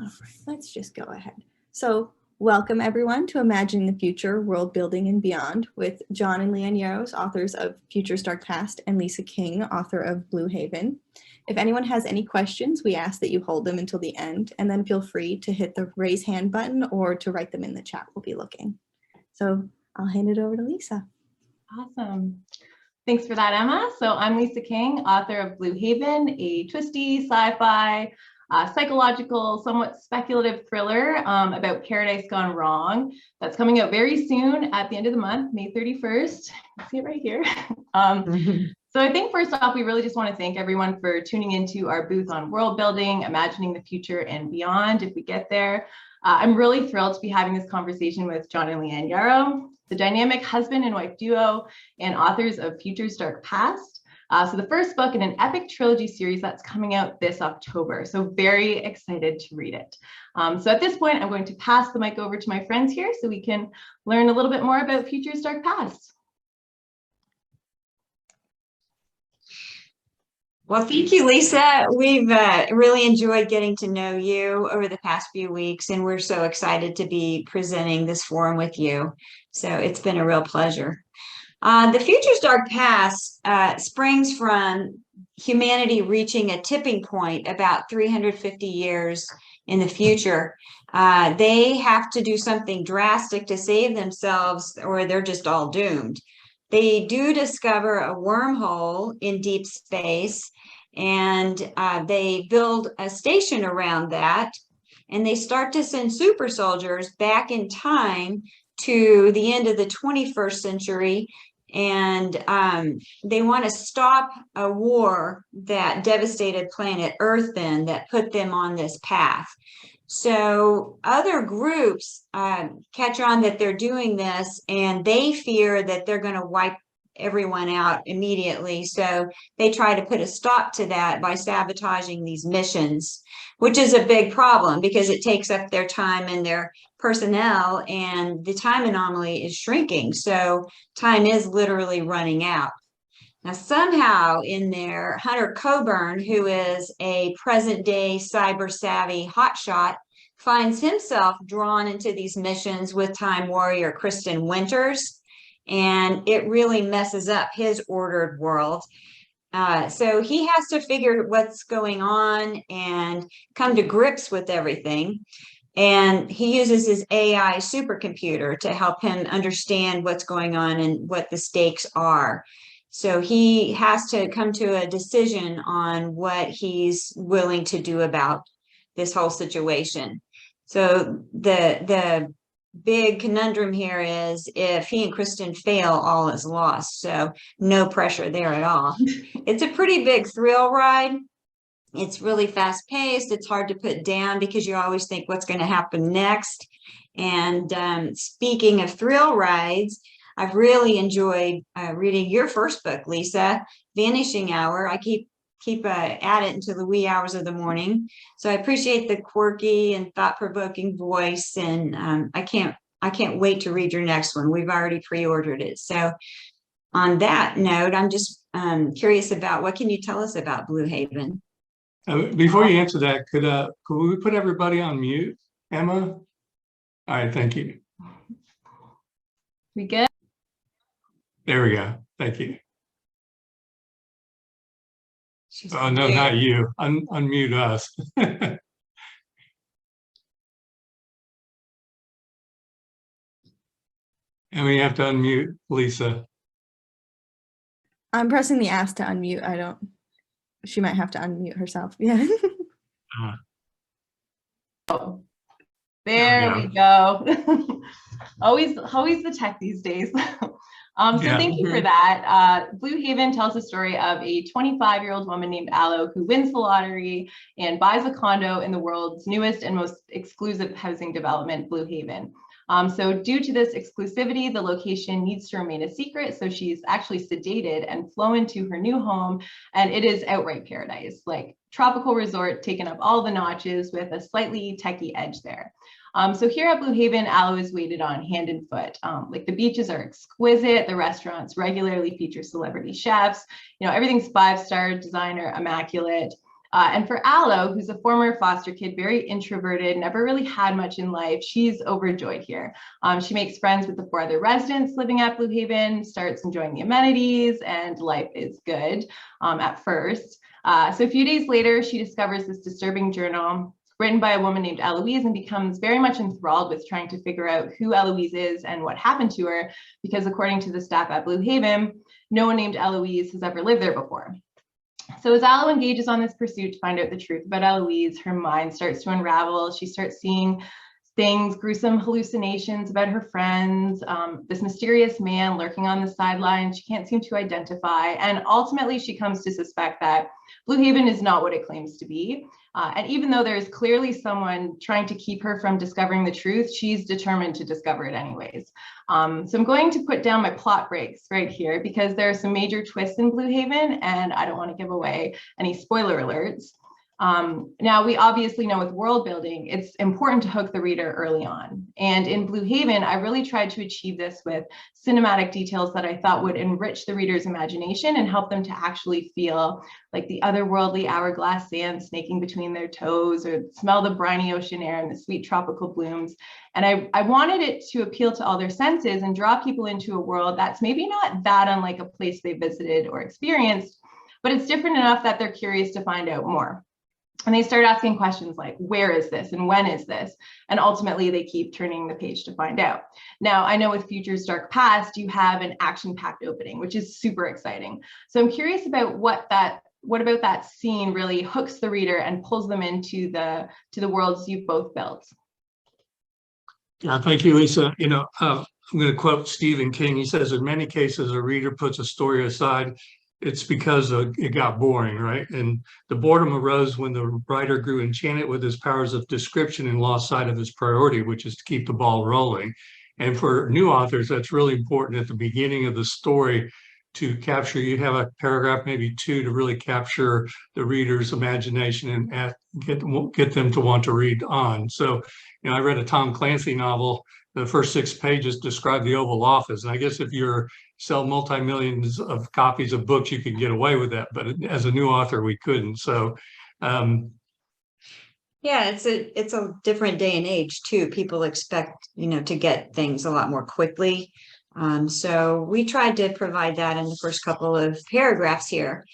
All right, let's just go ahead. So welcome everyone to Imagining the Future, World Building and Beyond with John and Leanne Yarrow, authors of Future's Dark Past, and Lisa King, author of Blue Haven. If anyone has any questions, we ask that you hold them until the end, and then feel free to hit the raise hand button or to write them in the chat. We'll be looking. So I'll hand it over to Lisa. Awesome. Thanks for that, Emma. So I'm Lisa King, author of Blue Haven, a twisty sci-fi, psychological, somewhat speculative thriller about paradise gone wrong. That's coming out very soon at the end of the month, May 31st. You see it right here. So I think first off, we really just want to thank everyone for tuning into our booth on world building, imagining the future and beyond if we get there. I'm really thrilled to be having this conversation with John and Leanne Yarrow, the dynamic husband and wife duo and authors of Future's Dark Past. So the first book in an epic trilogy series that's coming out this October. So very excited to read it. So at this point, I'm going to pass the mic over to my friends here so we can learn a little bit more about Future's Dark Past. Well, thank you, Lisa. We've really enjoyed getting to know you over the past few weeks, and we're so excited to be presenting this forum with you. So it's been a real pleasure. The Future's Dark Past springs from humanity reaching a tipping point about 350 years in the future. They have to do something drastic to save themselves, or they're just all doomed. They do discover a wormhole in deep space, and they build a station around that, and they start to send super soldiers back in time to the end of the 21st century, and they want to stop a war that devastated planet Earth then, that put them on this path. So other groups catch on that they're doing this, and they fear that they're going to wipe everyone out immediately. So they try to put a stop to that by sabotaging these missions, which is a big problem because it takes up their time and their personnel, and the time anomaly is shrinking. So time is literally running out. Now, somehow in there, Hunter Coburn, who is a present-day cyber-savvy hotshot, finds himself drawn into these missions with Time Warrior Kristen Winters, and it really messes up his ordered world. So he has to figure what's going on and come to grips with everything. And he uses his AI supercomputer to help him understand what's going on and what the stakes are. So he has to come to a decision on what he's willing to do about this whole situation. So the big conundrum here is if he and Kristen fail, all is lost. So no pressure there at all. It's a pretty big thrill ride. It's really fast paced. It's hard to put down because you always think what's going to happen next. And speaking of thrill rides, I've really enjoyed reading your first book, Lisa, Vanishing Hour. I keep at it until the wee hours of the morning. So I appreciate the quirky and thought-provoking voice, and I can't wait to read your next one. We've already pre-ordered it. So on that note, I'm just curious about what can you tell us about Blue Haven? Before you answer that, could we put everybody on mute, Emma? All right, thank you. We good? There we go. Thank you. Oh, no, Mute. not you. Unmute us. And we have to unmute Lisa. I'm pressing the ask to unmute. She might have to unmute herself. Yeah. Oh, there we go. always the tech these days. So thank you for that. Blue Haven tells the story of a 25-year-old woman named Aloe who wins the lottery and buys a condo in the world's newest and most exclusive housing development, Blue Haven. So due to this exclusivity, the location needs to remain a secret. So she's actually sedated and flown to her new home, and it is outright paradise, like tropical resort taken up all the notches with a slightly techie edge there. So here at Blue Haven, Aloe is waited on hand and foot. Like the beaches are exquisite. The restaurants regularly feature celebrity chefs. You know, everything's 5-star, designer, immaculate. And for Aloe, who's a former foster kid, very introverted, never really had much in life, she's overjoyed here. She makes friends with the 4 other residents living at Blue Haven, starts enjoying the amenities, and life is good at first. So a few days later, she discovers this disturbing journal written by a woman named Eloise and becomes very much enthralled with trying to figure out who Eloise is and what happened to her, because according to the staff at Blue Haven, no one named Eloise has ever lived there before. So as Aloe engages on this pursuit to find out the truth about Eloise, her mind starts to unravel. She starts seeing things, gruesome hallucinations about her friends, this mysterious man lurking on the sidelines she can't seem to identify. And ultimately, she comes to suspect that Blue Haven is not what it claims to be. And even though there is clearly someone trying to keep her from discovering the truth, she's determined to discover it anyways. So I'm going to put down my plot breaks right here because there are some major twists in Blue Haven and I don't want to give away any spoiler alerts. Now, we obviously know with world building, it's important to hook the reader early on. And in Blue Haven, I really tried to achieve this with cinematic details that I thought would enrich the reader's imagination and help them to actually feel like the otherworldly hourglass sand snaking between their toes, or smell the briny ocean air and the sweet tropical blooms. And I wanted it to appeal to all their senses and draw people into a world that's maybe not that unlike a place they visited or experienced, but it's different enough that they're curious to find out more. And they start asking questions like, where is this and when is this? And ultimately they keep turning the page to find out. Now, I know with Future's Dark Past, you have an action-packed opening, which is super exciting. So I'm curious about what about that scene really hooks the reader and pulls them into the worlds you've both built. Yeah, thank you, Lisa. I'm going to quote Stephen King. He says, in many cases, a reader puts a story aside. It's because it got boring, right? And the boredom arose when the writer grew enchanted with his powers of description and lost sight of his priority, which is to keep the ball rolling. And for new authors, that's really important at the beginning of the story to capture. You have a paragraph, maybe 2, to really capture the reader's imagination and get them to want to read on. So, I read a Tom Clancy novel. The first 6 pages describe the Oval Office. And I guess if you're sell multi-millions of copies of books, you could get away with that. But as a new author, we couldn't. So, yeah, it's a different day and age too. People expect, to get things a lot more quickly. So we tried to provide that in the first couple of paragraphs here.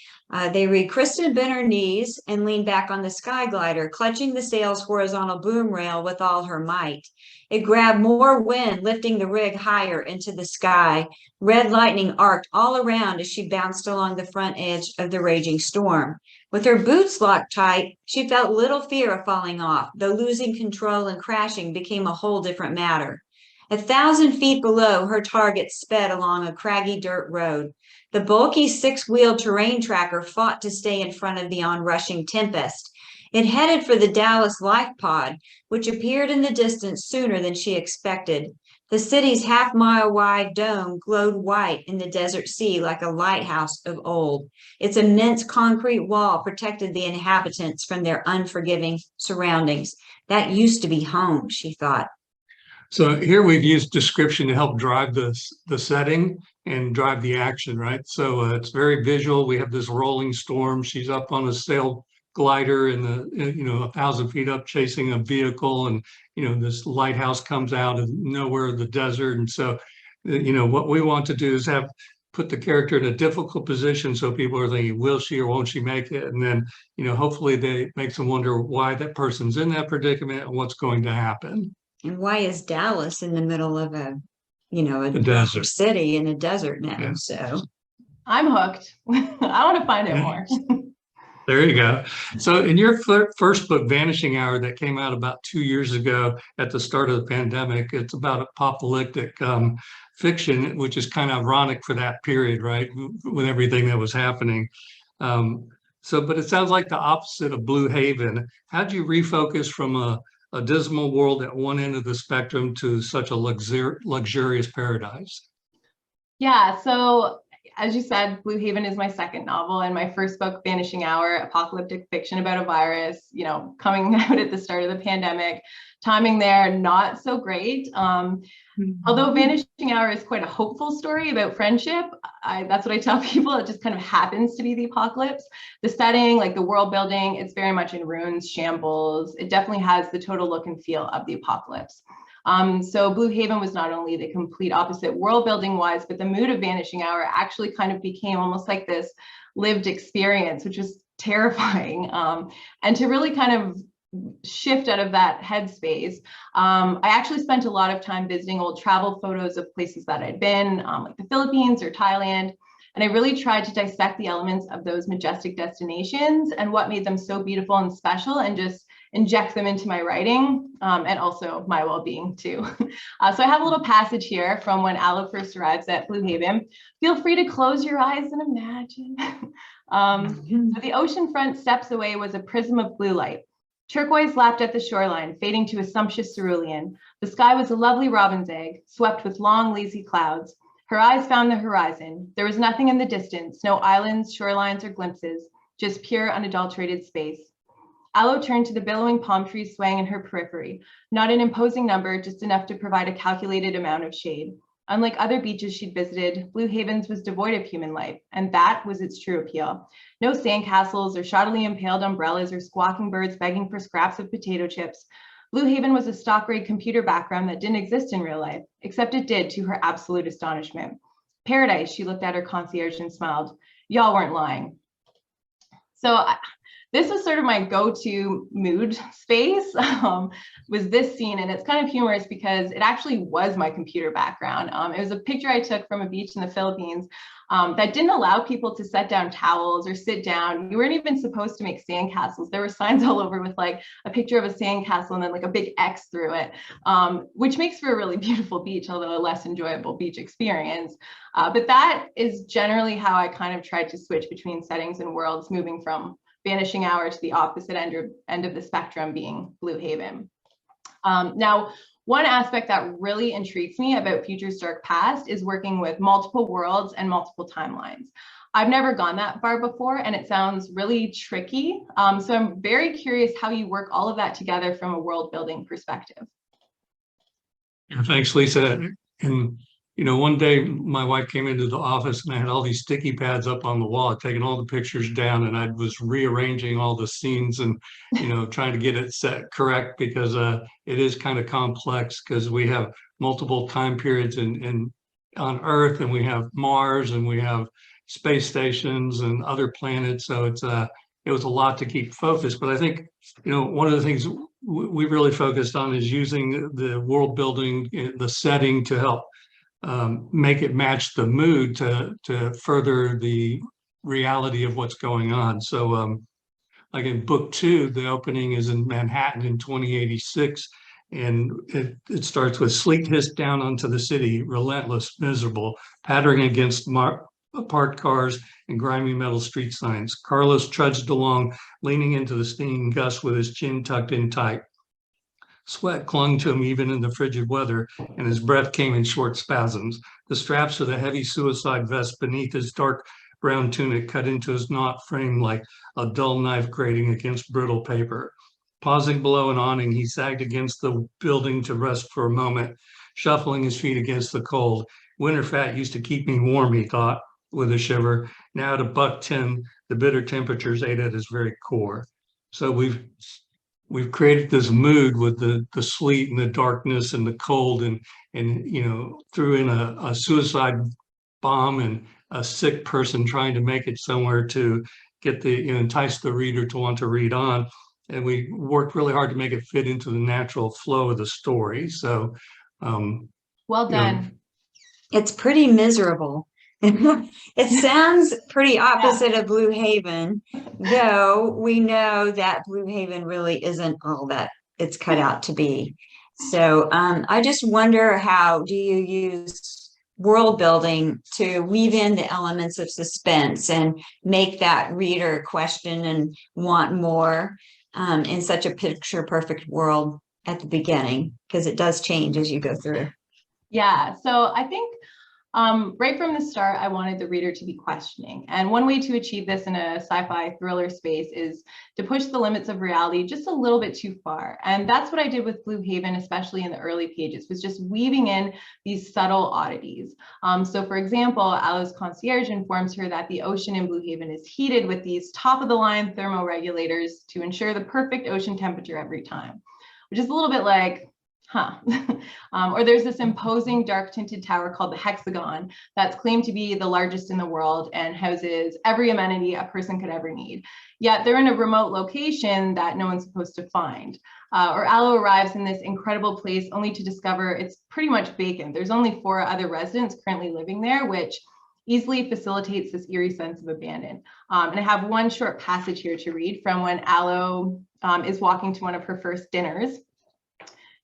They read, Kristen bent her knees and leaned back on the sky glider, clutching the sail's horizontal boom rail with all her might. It grabbed more wind, lifting the rig higher into the sky. Red lightning arced all around as she bounced along the front edge of the raging storm. With her boots locked tight, she felt little fear of falling off, though losing control and crashing became a whole different matter. 1,000 feet below, her target sped along a craggy dirt road. The bulky 6-wheel terrain tracker fought to stay in front of the onrushing tempest. It headed for the Dallas Life Pod, which appeared in the distance sooner than she expected. The city's half-mile-wide dome glowed white in the desert sea like a lighthouse of old. Its immense concrete wall protected the inhabitants from their unforgiving surroundings. That used to be home, she thought. So here we've used description to help drive the setting and drive the action, right? So it's very visual. We have this rolling storm. She's up on a sail glider in 1,000 feet up chasing a vehicle, and this lighthouse comes out of nowhere in the desert. And so what we want to do is put the character in a difficult position so people are thinking, will she or won't she make it? And then hopefully they makes them wonder why that person's in that predicament and what's going to happen. And why is Dallas in the middle of a desert city in a desert now? Yeah. So I'm hooked. I want to find out more. There you go. So in your first book, Vanishing Hour, that came out about 2 years ago at the start of the pandemic, it's about apocalyptic fiction, which is kind of ironic for that period, right? With everything that was happening. But it sounds like the opposite of Blue Haven. How'd you refocus from a dismal world at one end of the spectrum to such a luxurious paradise? Yeah, so as you said, Blue Haven is my second novel, and my first book, Vanishing Hour, apocalyptic fiction about a virus, coming out at the start of the pandemic. Timing there, not so great. Although Vanishing Hour is quite a hopeful story about friendship, that's what I tell people. It just kind of happens to be the apocalypse. The setting, like the world building, it's very much in ruins, shambles. It definitely has the total look and feel of the apocalypse. So Blue Haven was not only the complete opposite world building wise, but the mood of Vanishing Hour actually kind of became almost like this lived experience, which was terrifying. And to really kind of shift out of that headspace, I actually spent a lot of time visiting old travel photos of places that I'd been, like the Philippines or Thailand. And I really tried to dissect the elements of those majestic destinations and what made them so beautiful and special, and just inject them into my writing, and also my well-being too. So I have a little passage here from when Aloe first arrives at Blue Haven. Feel free to close your eyes and imagine. So the oceanfront steps away was a prism of blue light. Turquoise lapped at the shoreline, fading to a sumptuous cerulean. The sky was a lovely robin's egg, swept with long, lazy clouds. Her eyes found the horizon. There was nothing in the distance, no islands, shorelines, or glimpses, just pure, unadulterated space. Aloe turned to the billowing palm trees swaying in her periphery. Not an imposing number, just enough to provide a calculated amount of shade. Unlike other beaches she'd visited, Blue Haven's was devoid of human life, and that was its true appeal. No sandcastles or shoddily impaled umbrellas or squawking birds begging for scraps of potato chips. Blue Haven was a stock-grade computer background that didn't exist in real life, except it did to her absolute astonishment. Paradise, she looked at her concierge and smiled. Y'all weren't lying. So this was sort of my go-to mood space, was this scene. And it's kind of humorous because it actually was my computer background. It was a picture I took from a beach in the Philippines that didn't allow people to set down towels or sit down. You weren't even supposed to make sandcastles. There were signs all over with like a picture of a sandcastle and then like a big X through it, which makes for a really beautiful beach, although a less enjoyable beach experience. But that is generally how I kind of tried to switch between settings and worlds, moving from Vanishing Hour to the opposite end of the spectrum, being Blue Haven. Now, one aspect that really intrigues me about Future's Dark Past is working with multiple worlds and multiple timelines. I've never gone that far before, and it sounds really tricky. So I'm very curious how you work all of that together from a world building perspective. Yeah, thanks, Lisa. And one day my wife came into the office and I had all these sticky pads up on the wall. I'd taken all the pictures down and I was rearranging all the scenes and, trying to get it set correct, because it is kind of complex, because we have multiple time periods on Earth, and we have Mars, and we have space stations and other planets. So it was a lot to keep focused. But I think, one of the things we really focused on is using the world building, the setting, to help make it match the mood to further the reality of what's going on. So like in book 2, the opening is in Manhattan in 2086, and it starts with sleet hissed down onto the city, relentless, miserable, pattering against parked cars and grimy metal street signs. Carlos trudged along, leaning into the stinging gust with his chin tucked in tight. Sweat clung to him even in the frigid weather, and his breath came in short spasms. The straps of the heavy suicide vest beneath his dark brown tunic cut into his knot frame like a dull knife grating against brittle paper. Pausing below an awning, he sagged against the building to rest for a moment, shuffling his feet against the cold. Winter fat used to keep me warm, he thought, with a shiver. Now at $1.10, the bitter temperatures ate at his very core. So we've created this mood with the sleet and the darkness and the cold, and threw in a suicide bomb and a sick person trying to make it somewhere to get entice the reader to want to read on. And we worked really hard to make it fit into the natural flow of the story. So well done. It's pretty miserable. It sounds pretty opposite of Blue Haven, though we know that Blue Haven really isn't all that it's cut out to be. So I just wonder, how do you use world building to weave in the elements of suspense and make that reader question and want more in such a picture perfect world at the beginning, because it does change as you go through? Yeah, so I think Right from the start, I wanted the reader to be questioning. And one way to achieve this in a sci-fi thriller space is to push the limits of reality just a little bit too far. And that's what I did with Blue Haven, especially in the early pages, was just weaving in these subtle oddities. So for example, Aloe's concierge informs her that the ocean in Blue Haven is heated with these top-of-the-line thermoregulators to ensure the perfect ocean temperature every time, which is a little bit like, huh. Or there's this imposing dark tinted tower called the Hexagon that's claimed to be the largest in the world and houses every amenity a person could ever need. Yet they're in a remote location that no one's supposed to find. Or Aloe arrives in this incredible place only to discover it's pretty much vacant. There's only 4 other residents currently living there, which easily facilitates this eerie sense of abandon. And I have one short passage here to read from when Aloe is walking to one of her first dinners.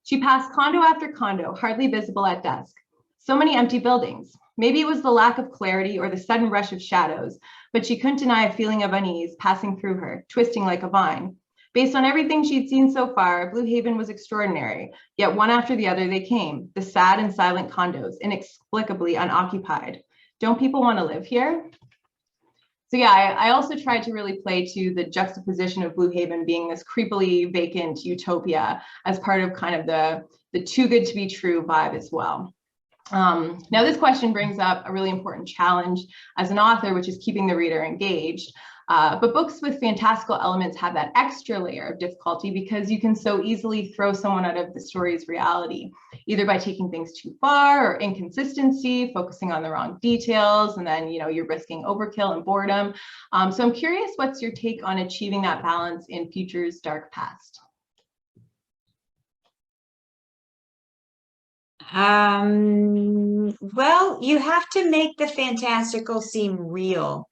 She passed condo after condo, hardly visible at dusk. So many empty buildings. Maybe it was the lack of clarity or the sudden rush of shadows, but she couldn't deny a feeling of unease passing through her, twisting like a vine. Based on everything she'd seen so far, Blue Haven was extraordinary, yet one after the other they came, the sad and silent condos, inexplicably unoccupied. Don't people want to live here? So yeah, I also tried to really play to the juxtaposition of Blue Haven being this creepily vacant utopia as part of kind of the too good to be true vibe as well. Now this question brings up a really important challenge as an author, which is keeping the reader engaged. But books with fantastical elements have that extra layer of difficulty because you can so easily throw someone out of the story's reality, either by taking things too far or inconsistency, focusing on the wrong details, and then you're risking overkill and boredom. So I'm curious, what's your take on achieving that balance in Future's dark past? Well, you have to make the fantastical seem real.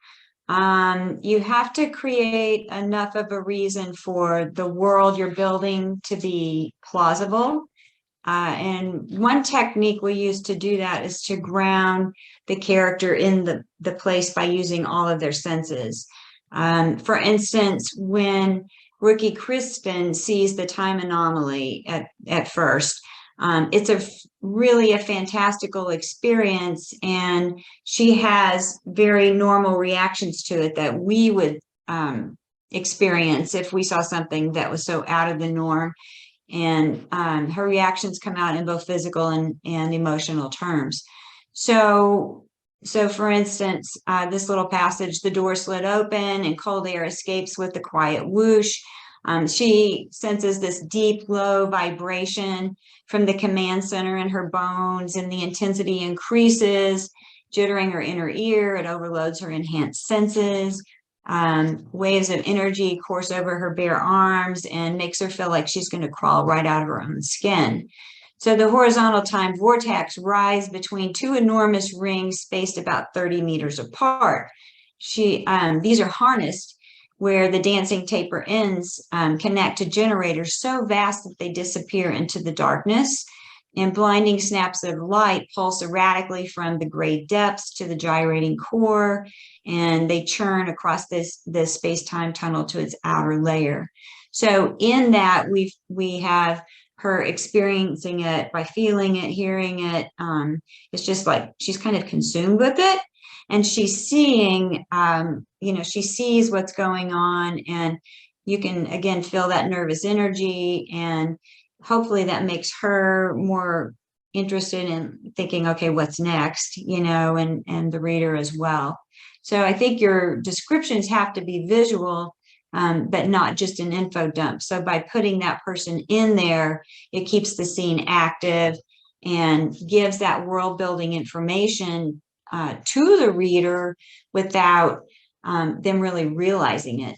You have to create enough of a reason for the world you're building to be plausible. And one technique we use to do that is to ground the character in the place by using all of their senses. For instance, when Rookie Crispin sees the time anomaly at first, it's really a fantastical experience, and she has very normal reactions to it that we would experience if we saw something that was so out of the norm. And her reactions come out in both physical and emotional terms. So for instance, this little passage, the door slid open and cold air escapes with a quiet whoosh. She senses this deep, low vibration from the command center in her bones, and the intensity increases, jittering her inner ear. It overloads her enhanced senses. Waves of energy course over her bare arms and makes her feel like she's going to crawl right out of her own skin. So the horizontal time vortex rise between 2 enormous rings spaced about 30 meters apart. These are harnessed where the dancing taper ends connect to generators so vast that they disappear into the darkness, and blinding snaps of light pulse erratically from the gray depths to the gyrating core, and they churn across this space-time tunnel to its outer layer. So in that, we have her experiencing it by feeling it, hearing it. It's just like she's kind of consumed with it, and she's seeing, she sees what's going on, and you can again feel that nervous energy, and hopefully that makes her more interested in thinking, okay, what's next, and the reader as well. So I think your descriptions have to be visual, but not just an info dump. So by putting that person in there, it keeps the scene active and gives that world building information to the reader without them really realizing it.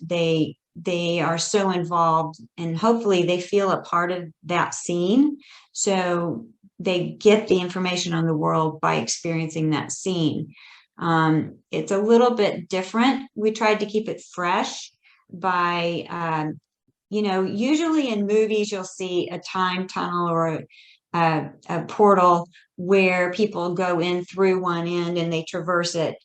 They are so involved, and hopefully they feel a part of that scene. So they get the information on the world by experiencing that scene. It's a little bit different. We tried to keep it fresh by, usually in movies, you'll see a time tunnel or a portal where people go in through one end and they traverse it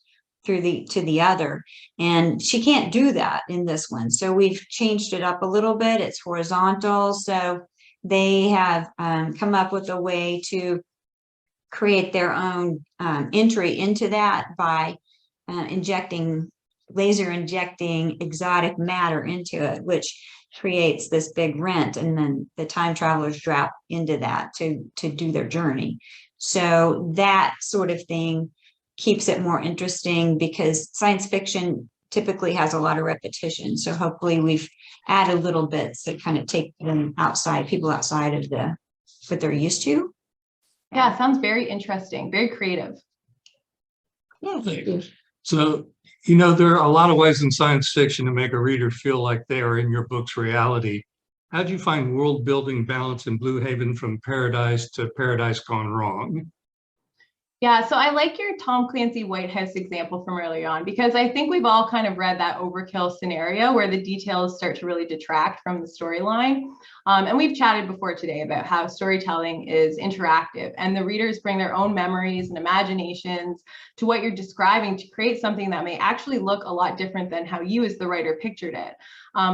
to the other, and she can't do that in this one. So we've changed it up a little bit. It's horizontal. So they have come up with a way to create their own entry into that by laser injecting exotic matter into it, which creates this big rent, and then the time travelers drop into that to do their journey. So that sort of thing keeps it more interesting, because science fiction typically has a lot of repetition. So hopefully we've added little bits that kind of take them outside, people outside of what they're used to. Yeah, sounds very interesting, very creative. Yeah, thank you. So, there are a lot of ways in science fiction to make a reader feel like they are in your book's reality. How do you find world building balance in Blue Haven from paradise to paradise gone wrong? Yeah, so I like your Tom Clancy White House example from early on, because I think we've all kind of read that overkill scenario where the details start to really detract from the storyline. And we've chatted before today about how storytelling is interactive, and the readers bring their own memories and imaginations to what you're describing to create something that may actually look a lot different than how you as the writer pictured it.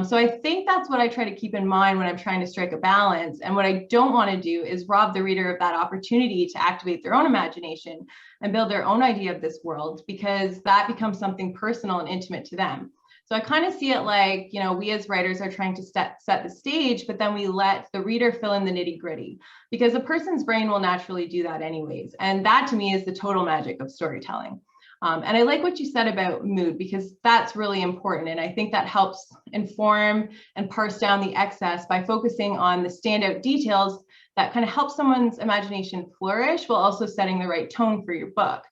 So I think that's what I try to keep in mind when I'm trying to strike a balance. And what I don't want to do is rob the reader of that opportunity to activate their own imagination and build their own idea of this world, because that becomes something personal and intimate to them. So I kind of see it like, we as writers are trying to set the stage, but then we let the reader fill in the nitty gritty, because a person's brain will naturally do that anyways. And that to me is the total magic of storytelling. And I like what you said about mood, because that's really important. And I think that helps inform and parse down the excess by focusing on the standout details that kind of help someone's imagination flourish while also setting the right tone for your book.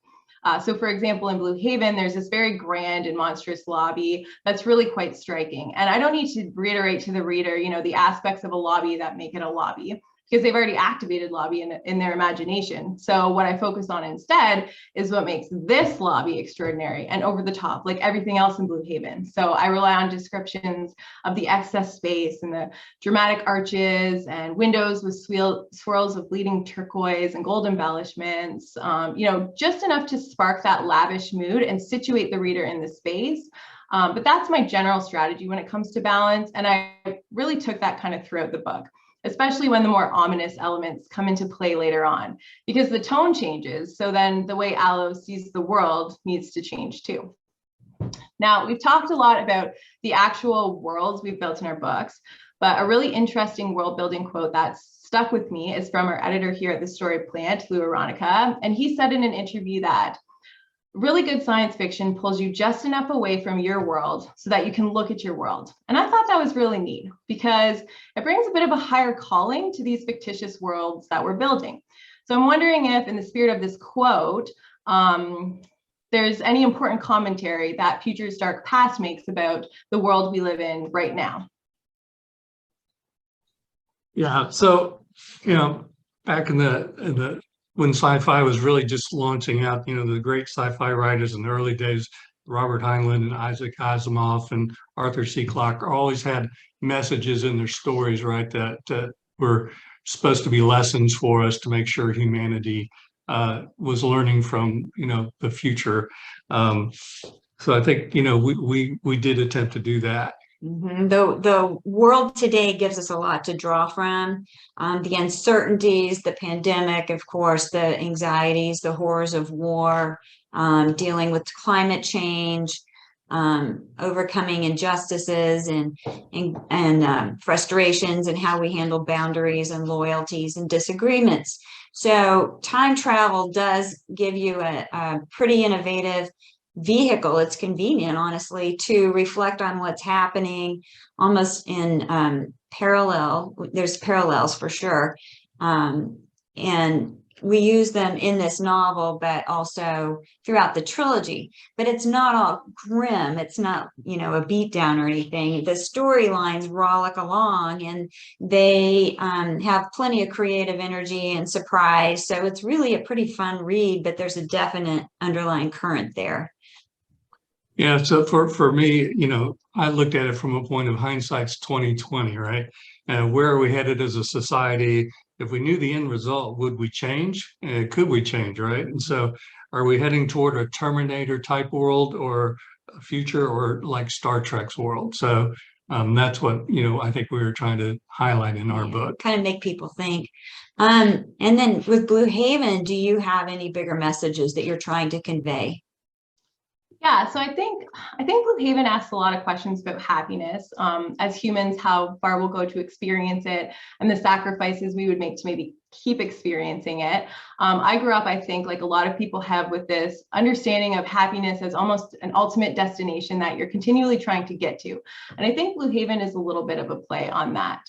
So for example, in Blue Haven, there's this very grand and monstrous lobby that's really quite striking. And I don't need to reiterate to the reader, the aspects of a lobby that make it a lobby, because they've already activated lobby in their imagination. So what I focus on instead is what makes this lobby extraordinary and over the top, like everything else in Blue Haven. So I rely on descriptions of the excess space and the dramatic arches and windows with swirls of bleeding turquoise and gold embellishments, just enough to spark that lavish mood and situate the reader in the space. But that's my general strategy when it comes to balance. And I really took that kind of throughout the book, especially when the more ominous elements come into play later on, because the tone changes. So then the way Aloe sees the world needs to change too. Now, we've talked a lot about the actual worlds we've built in our books, but a really interesting world building quote that's stuck with me is from our editor here at the Story Plant, Lou Aronica. And he said in an interview that really good science fiction pulls you just enough away from your world so that you can look at your world. And I thought that was really neat, because it brings a bit of a higher calling to these fictitious worlds that we're building. So I'm wondering if, in the spirit of this quote, there's any important commentary that Future's Dark Past makes about the world we live in right now. Yeah, so, back in the when sci-fi was really just launching out, the great sci-fi writers in the early days, Robert Heinlein and Isaac Asimov and Arthur C. Clarke, always had messages in their stories, right, that were supposed to be lessons for us to make sure humanity was learning from, the future. So I think, we did attempt to do that. Mm-hmm. The world today gives us a lot to draw from. The uncertainties, the pandemic, of course, the anxieties, the horrors of war, dealing with climate change, overcoming injustices and frustrations, and how we handle boundaries and loyalties and disagreements. So time travel does give you a pretty innovative vehicle. It's convenient, honestly, to reflect on what's happening almost in parallel. There's parallels for sure. And we use them in this novel, but also throughout the trilogy. But it's not all grim. It's not, a beatdown or anything. The storylines rollick along, and they have plenty of creative energy and surprise. So it's really a pretty fun read, but there's a definite underlying current there. Yeah, so for me, I looked at it from a point of hindsight's 2020, right? And where are we headed as a society? If we knew the end result, would we change? Could we change, right? And so are we heading toward a Terminator type world, or a future, or like Star Trek's world? So That's what, I think we were trying to highlight in our book. Kind of make people think. And then with Blue Haven, do you have any bigger messages that you're trying to convey? Yeah, so I think Blue Haven asks a lot of questions about happiness. As humans, how far we'll go to experience it and the sacrifices we would make to maybe keep experiencing it. I grew up, I think, like a lot of people have, with this understanding of happiness as almost an ultimate destination that you're continually trying to get to. And I think Blue Haven is a little bit of a play on that.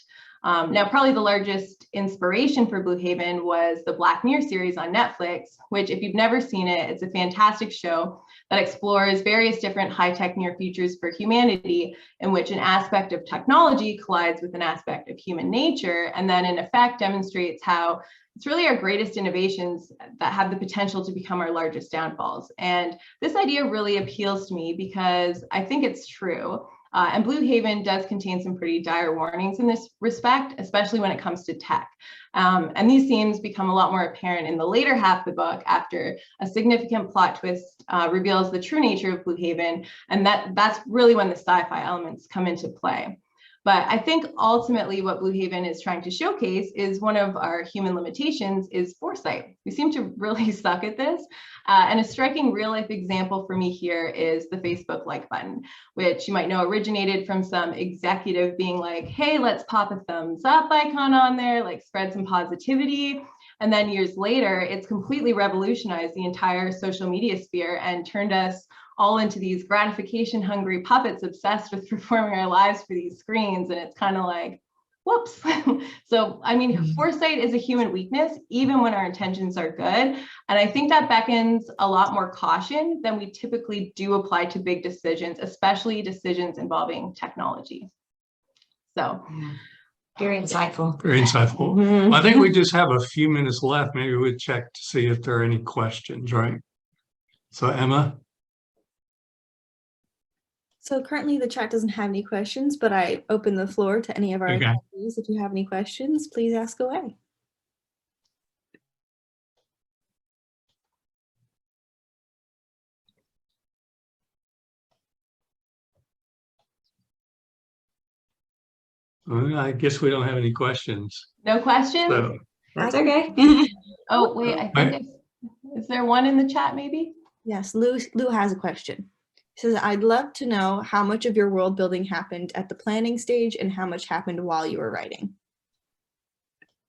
Now, probably the largest inspiration for Blue Haven was the Black Mirror series on Netflix, which, if you've never seen it, it's a fantastic show that explores various different high-tech near futures for humanity, in which an aspect of technology collides with an aspect of human nature, and then in effect demonstrates how it's really our greatest innovations that have the potential to become our largest downfalls. And this idea really appeals to me because I think it's true. And Blue Haven does contain some pretty dire warnings in this respect, especially when it comes to tech. And these themes become a lot more apparent in the later half of the book after a significant plot twist reveals the true nature of Blue Haven. And that's really when the sci-fi elements come into play. But I think ultimately what Blue Haven is trying to showcase is one of our human limitations is foresight. We seem to really suck at this. And a striking real life example for me here is the Facebook like button, which you might know originated from some executive being like, hey, let's pop a thumbs up icon on there, like spread some positivity. And then years later, it's completely revolutionized the entire social media sphere and turned us all into these gratification hungry puppets obsessed with performing our lives for these screens. And it's kind of like, whoops. So, I mean, foresight is a human weakness, even when our intentions are good. And I think that beckons a lot more caution than we typically do apply to big decisions, especially decisions involving technology. So. Very insightful. Very insightful. Mhm. I think we just have a few minutes left. Maybe we'd check to see if there are any questions, right? So, Emma? So currently the chat doesn't have any questions, but I open the floor to any of our Okay. attendees. If you have any questions, please ask away. Well, I guess we don't have any questions. No questions? So, That's okay. Oh, wait, I think is there one in the chat maybe? Yes, Lou has a question. He says, I'd love to know how much of your world building happened at the planning stage and how much happened while you were writing.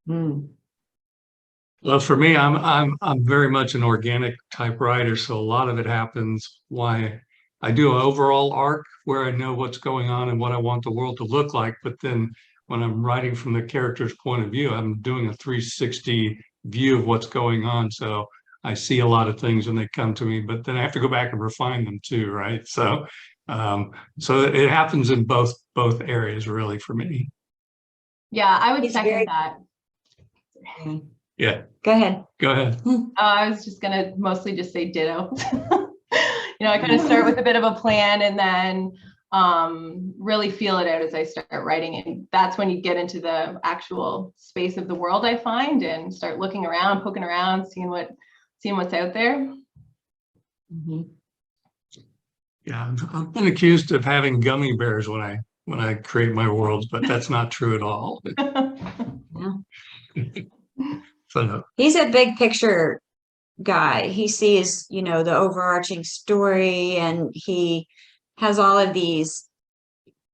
well, for me, I'm very much an organic type writer, so a lot of it happens why I do an overall arc where I know what's going on and what I want the world to look like. But then when I'm writing from the character's point of view, I'm doing a 360 view of what's going on. So I see a lot of things when they come to me, but then I have to go back and refine them too, right? So so it happens in both areas really for me. Yeah, I would He's second very- that. Yeah, Go ahead. go ahead. I was just gonna mostly just say ditto. I kind of start with a bit of a plan and then really feel it out as I start writing. And that's when you get into the actual space of the world, I find, and start looking around, poking around, seeing what's out there. Yeah, I've been accused of having gummy bears when I create my worlds, but that's not true at all. So, He's a big picture guy. He sees, the overarching story, and he has all of these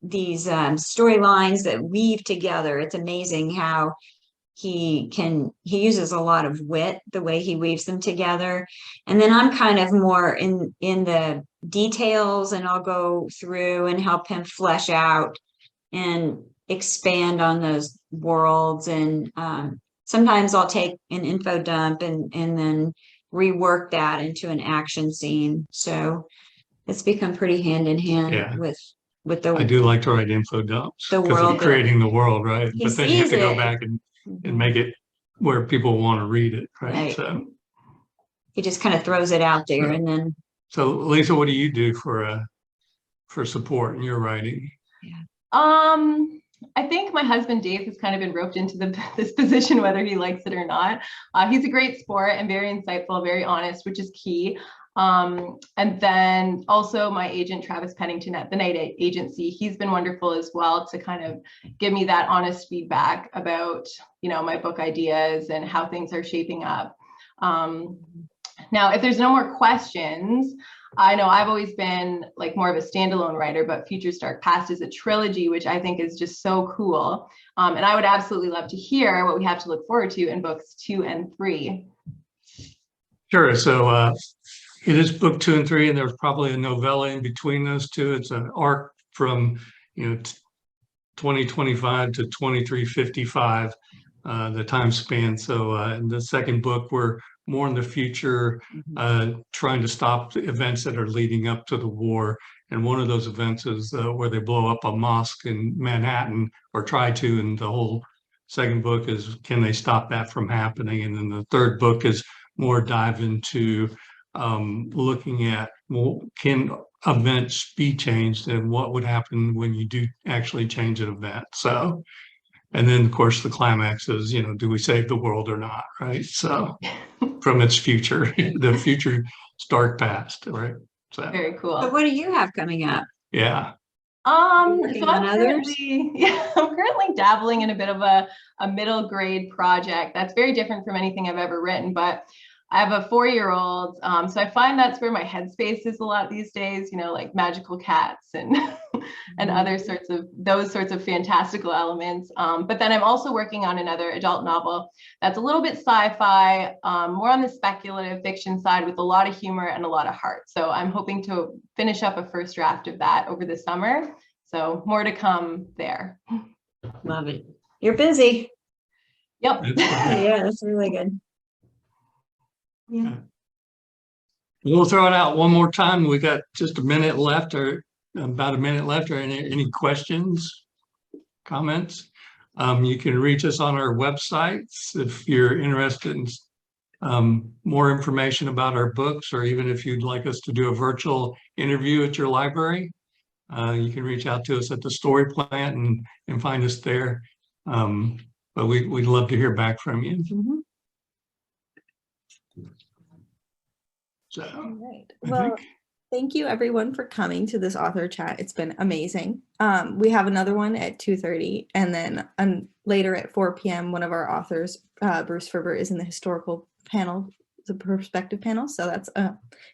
storylines that weave together. It's amazing how he uses a lot of wit, the way he weaves them together. And then I'm kind of more in the details, and I'll go through and help him flesh out and expand on those worlds. And sometimes I'll take an info dump and then rework that into an action scene. So it's become pretty hand in hand Yeah. with the I do like to write info dumps The because world of creating the world, right? He But then you have sees to go it. back and make it where people want to read it, right? Right. So He just kind of throws it out there, Yeah. and then Lisa, what do you do for support in your writing? I think my husband Dave has kind of been roped into this position, whether he likes it or not. He's a great sport and very insightful, very honest, which is key. And then also my agent, Travis Pennington at the Night Agency, he's been wonderful as well to kind of give me that honest feedback about, my book ideas and how things are shaping up. Now, if there's no more questions, I know I've always been like more of a standalone writer, but Future Stark Past is a trilogy, which I think is just so cool. And I would absolutely love to hear what we have to look forward to in books 2 and 3. Sure. So it is book 2 and 3, and there's probably a novella in between those two. It's an arc from 2025 to 2355, the time span. So in the second book, we're more in the future, trying to stop the events that are leading up to the war. And one of those events is where they blow up a mosque in Manhattan, or try to. And the whole second book is, can they stop that from happening? And then the third book is more dive into looking at, well, can events be changed, and what would happen when you do actually change an event? So, and then of course the climax is, do we save the world or not, right? So from its future, the future Stark Past, right? So Very cool. But what do you have coming up? yeah. So Working on I'm currently dabbling in a bit of a middle grade project that's very different from anything I've ever written, but I have a 4-year-old, so I find that's where my headspace is a lot these days, like magical cats and and other those sorts of fantastical elements. But then I'm also working on another adult novel that's a little bit sci-fi, more on the speculative fiction side, with a lot of humor and a lot of heart. So I'm hoping to finish up a first draft of that over the summer. So more to come there. Love it. You're busy. Yep. Yeah, that's really good. Yeah. We'll throw it out one more time. We got just a minute left, or about a minute left. Or any questions, comments? You can reach us on our websites if you're interested in more information about our books, or even if you'd like us to do a virtual interview at your library. You can reach out to us at the Story Plant and find us there. But we'd love to hear back from you. So, all right. Well, thank you everyone for coming to this author chat. It's been amazing. We have another one at 2:30, and then later at 4 p.m. one of our authors, Bruce Ferber, is in the historical panel, the perspective panel. So that's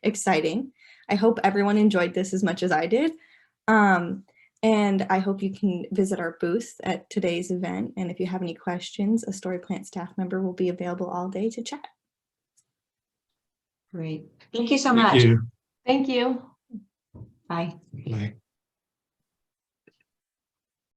exciting. I hope everyone enjoyed this as much as I did. And I hope you can visit our booth at today's event. And if you have any questions, a Story Plant staff member will be available all day to chat. Great. Thank you so thank much. you. Thank you. Bye. Bye.